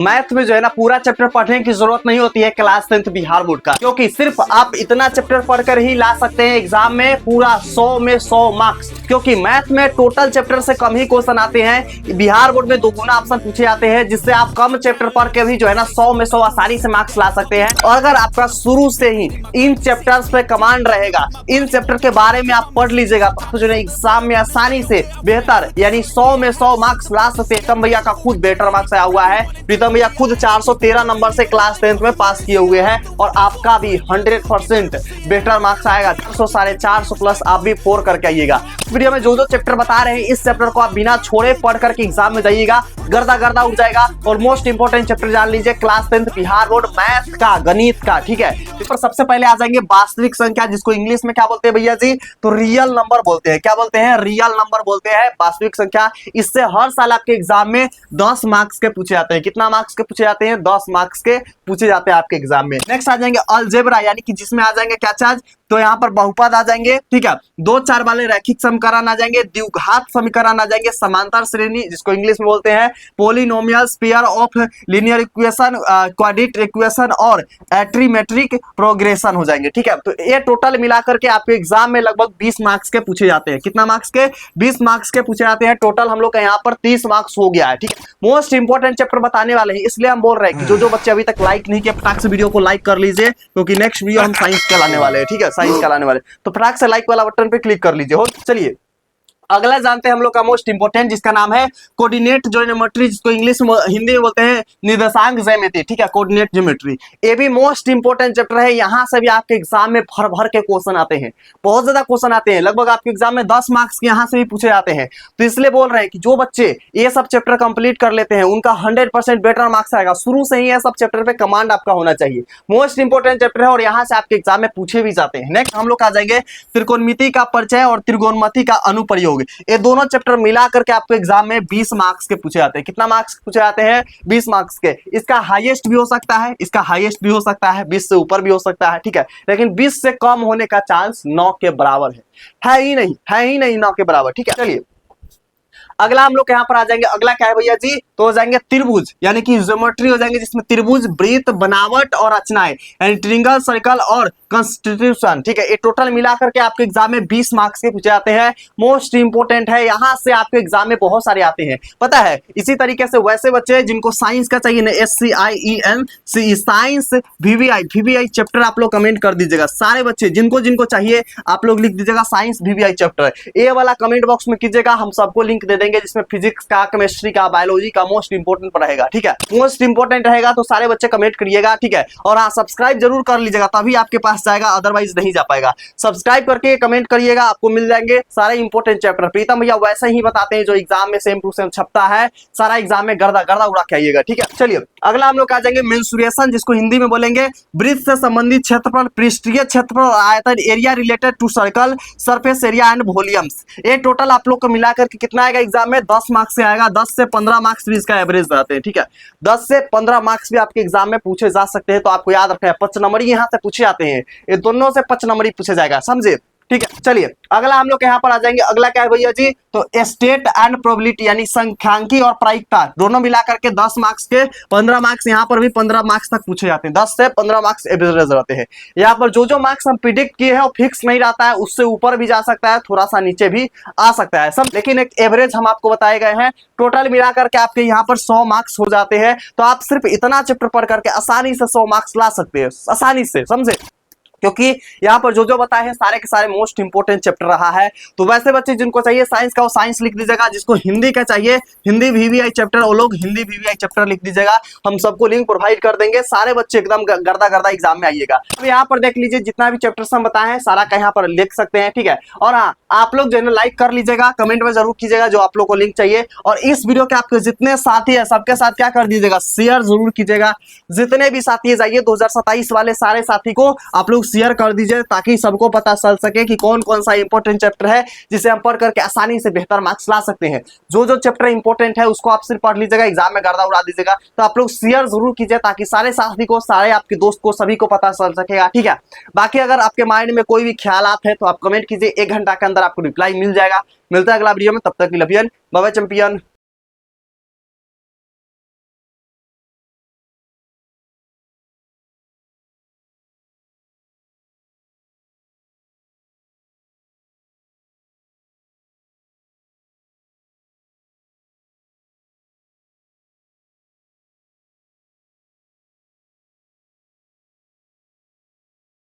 Math में जो है ना पूरा चैप्टर पढ़ने की जरूरत नहीं होती है क्लास 10th बिहार बोर्ड का, क्योंकि सिर्फ आप इतना चैप्टर पढ़कर ही ला सकते हैं एग्जाम में पूरा 100 में 100 मार्क्स। क्योंकि मैथ में टोटल चैप्टर से कम ही क्वेश्चन आते हैं, बिहार बोर्ड में दोगुना ऑप्शन पूछे जाते हैं, जिससे आप कम चैप्टर पढ़ के भी जो है ना 100 में 100 आसानी से मार्क्स ला सकते हैं। और अगर आपका शुरू से ही इन चैप्टर्स पे कमांड रहेगा, इन चैप्टर के बारे में आप पढ़ लीजिएगा, तो जो है एग्जाम में आसानी से बेहतर यानी 100 में 100 मार्क्स ला सकते हैं। प्रीतम भैया का खुद बेटर मार्क्स आया हुआ है, प्रीतम भैया खुद 413 नंबर से क्लास 10th में पास किए हुए हैं, और आपका भी 100% बेटर मार्क्स आएगा। 400 450 प्लस आप भी 4 करके आइएगा। वीडियो में जो जो चैप्टर बता रहे हैं इस चैप्टर को आप बिना छोड़े पढ़ करके एग्जाम में जाइएगा, गर्दा गर्दा उड़ जाएगा। और मोस्ट इंपोर्टेंट चैप्टर जान लीजिए class 10th Bihar board math का, गणित का, ठीक है। इस पर सबसे पहले आ जाएंगे वास्तविक संख्या, जिसको इंग्लिश में क्या बोलते हैं भैया जी, तो रियल नंबर बोलते हैं। क्या बोलते हैं? रियल नंबर बोलते हैं वास्तविक संख्या। इससे हर साल आपके एग्जाम में 10 मार्क्स के पूछे जाते हैं। कितना मार्क्स के पूछे जाते हैं? 10 मार्क्स के पूछे जाते हैं आपके एग्जाम में। नेक्स्ट आ जाएंगे अलजेब्रा, यानी कि जिसमें आ जाएंगे क्या चार्ज, तो यहाँ पर बहुपद आ जाएंगे, ठीक है, 2 4 वाले रैखिक समीकरण आ जाएंगे, द्विघात समीकरण आ जाएंगे, समांतर श्रेणी जिसको इंग्लिश में बोलते हैं, polynomials, pair of linear equation, quadratic equation और ट्रिमेट्रिक प्रोग्रेशन हो जाएंगे, ठीक है। तो ये टोटल मिलाकर के आपके एग्जाम में लगभग 20 मार्क्स के पूछे जाते हैं। कितना मार्क्स के? 20 मार्क्स के पूछे जाते हैं। टोटल हम लोग का यहाँ पर 30 मार्क्स हो गया है, ठीक है। मोस्ट इंपोर्टेंट चैप्टर बताने वाले हैं, इसलिए हम बोल रहे हैं कि जो बच्चे अभी तक लाइक नहीं किए फटाक से वीडियो को लाइक कर लीजिए, क्योंकि नेक्स्ट वीडियो हम साइंस का लाने वाले हैं, ठीक है, साइंस का लाने वाले। तो फटाक से लाइक वाला बटन पे क्लिक कर लीजिए। हो, चलिए अगला जानते हैं हम लोग का मोस्ट इंपोर्टेंट, जिसका नाम है कोऑर्डिनेट ज्योमेट्री, जिसको इंग्लिश में हिंदी में बोलते हैं निर्देशांक ज्यामिति, ठीक है, कोऑर्डिनेट ज्योमेट्री। ये भी मोस्ट इंपोर्टेंट चैप्टर है। यहाँ से भी आपके एग्जाम में भर भर के क्वेश्चन आते हैं, बहुत ज्यादा क्वेश्चन आते हैं, लगभग आपके एग्जाम में 10 मार्क्स के यहाँ से भी पूछे जाते हैं। तो इसलिए बोल रहे हैं कि जो बच्चे ये सब चैप्टर कंप्लीट कर लेते हैं उनका 100% बेटर मार्क्स आएगा। शुरू से ही ये सब चैप्टर पे कमांड आपका होना चाहिए। मोस्ट इंपोर्टेंट चैप्टर है और यहाँ से आपके एग्जाम में पूछे भी जाते हैं। नेक्स्ट हम लोग आ जाएंगे त्रिकोणमिति का परिचय और त्रिकोणमिति का अनुप्रयोग। ये दोनों चैप्टर मिला करके आपके एग्जाम में 20 मार्क्स के पूछे जाते हैं। कितना मार्क्स पूछे जाते हैं? 20 मार्क्स के। इसका हाईएस्ट भी हो सकता है, इसका हाईएस्ट भी हो सकता है, 20 से ऊपर भी हो सकता है, ठीक है, लेकिन 20 से कम होने का चांस 9 के बराबर है ही नहीं, है ही नहीं 9 के बराबर, ठीक है। चलिए अगला हम लोग यहाँ पर आ जाएंगे। अगला क्या है भैया जी, तो हो जाएंगे त्रिभुज, यानी कि ज्योमेट्री हो जाएंगे, जिसमें त्रिभुज, वृत्त, बनावट और रचनाएं, यानी ट्रिंगल, सर्कल और कंस्टिट्यूशन, ठीक है। ये टोटल मिलाकर के आपके एग्जाम में 20 मार्क्स के पूछे जाते हैं। मोस्ट इंपोर्टेंट है, यहाँ से आपके एग्जाम में बहुत सारे आते हैं, पता है। इसी तरीके से वैसे बच्चे जिनको साइंस का चाहिए ना, SCIENCE साइंस VVI चैप्टर आप लोग कमेंट कर दीजिएगा। सारे बच्चे जिनको जिनको चाहिए आप लोग लिख दीजिएगा साइंस VVI चैप्टर, ये वाला कमेंट बॉक्स में कीजिएगा, हम सबको लिंक दे देंगे, जिसमें फिजिक्स का, केमिस्ट्री का, बायोलॉजी का मोस्ट इंपोर्टेंट रहेगा, ठीक है। मोस्ट इंपोर्टेंट रहेगा तो सारे बच्चे कमेंट करिएगा, ठीक है। और हाँ, सब्सक्राइब जरूर कर लीजिएगा, तभी आपके पास जाएगा, अदरवाइज नहीं जा पाएगा। सब्सक्राइब करके कमेंट करिएगा, आपको मिल जाएंगे सारे इंपोर्टेंट चैप्टर। प्रीतम भैया वैसे ही बताते हैं जो एग्जाम में सेम टू सेम छपता है, सारा एग्जाम में गर्दा गर्दा उड़ा के आइएगा, ठीक है। चलिए अगला हम लोग आ जाएंगे मेंसुरेशन, जिसको हिंदी में बोलेंगे वृत्त से संबंधित क्षेत्रफल, पृष्ठीय क्षेत्रफल और आयतन, area related to circle, surface area and volumes. ये टोटल आप लोग को मिलाकर के कितना आएगा एग्जाम में? 10 मार्क्स से आएगा। 10 से 15 मार्क्स भी इसका एवरेज रहते हैं, ठीक है। 10 से 15 मार्क्स भी आपके एग्जाम में पूछे जा सकते हैं, तो आपको याद रखना है 5 नंबर यहाँ से पूछे जाते हैं, ये दोनों से 5 नंबर पूछे जाएगा, समझे, ठीक है। चलिए अगला हम लोग यहाँ पर आ जाएंगे। अगला क्या है भैया जी, तो स्टेट एंड प्रोबेबिलिटी, यानी संख्यांकी और प्रायिकता, दोनों मिलाकर के 10 मार्क्स के 15 मार्क्स यहाँ पर भी 15 मार्क्स तक पूछे जाते हैं। 10 से 15 मार्क्स एवरेज रहते हैं। यहाँ पर जो मार्क्स हम प्रिडिक्ट किए हैं वो फिक्स नहीं रहता है, उससे ऊपर भी जा सकता है, थोड़ा सा नीचे भी आ सकता है सब, लेकिन एक एवरेज हम आपको बताए गए हैं। टोटल मिलाकर के आपके यहाँ पर 100 मार्क्स हो जाते हैं। तो आप सिर्फ इतना चैप्टर पढ़ करके आसानी से 100 मार्क्स ला सकते हैं, आसानी से, समझे, क्योंकि यहाँ पर जो बताए हैं सारे के सारे मोस्ट इंपोर्टेंट चैप्टर रहा है। तो वैसे बच्चे जिनको चाहिए साइंस का वो साइंस लिख दीजिएगा, जिसको हिंदी का चाहिए हिंदी VVI चैप्टर, वो लोग हिंदी VVI चैप्टर लिख दीजिएगा, हम सबको लिंक प्रोवाइड कर देंगे। सारे बच्चे एकदम गर्दा गर्दा एग्जाम में आइएगा। अब यहाँ पर देख लीजिए जितना भी चैप्टर्स हम बताए हैं सारा का यहाँ पर लिख सकते हैं, ठीक है। और हाँ, आप लोग जो है लाइक कर लीजिएगा, कमेंट में जरूर कीजिएगा जो आप लोग को लिंक चाहिए, और इस वीडियो के आपके जितने साथी है सबके साथ क्या कर दीजिएगा, शेयर जरूर कीजिएगा। जितने भी साथी जाइए 2027 वाले सारे साथी को आप लोग शेयर कर दीजिए, ताकि सबको पता चल सके कि कौन कौन सा इंपॉर्टेंट चैप्टर है जिसे हम पढ़ करके आसानी से बेहतर मार्क्स ला सकते हैं। जो चैप्टर इंपॉर्टेंट है उसको आप सिर्फ पढ़ लीजिएगा, एग्जाम में गर्दा उड़ा दीजिएगा। तो आप लोग शेयर जरूर कीजिए ताकि सारे साथी को, सारे आपके दोस्त को, सभी को पता चल सकेगा, ठीक है। बाकी अगर आपके माइंड में कोई भी ख्यालात है तो आप कमेंट कीजिए, 1 घंटा के अंदर आपको रिप्लाई मिल जाएगा। मिलता है अगला वीडियो में, तब तक के लिए बाय बाय चैंपियन।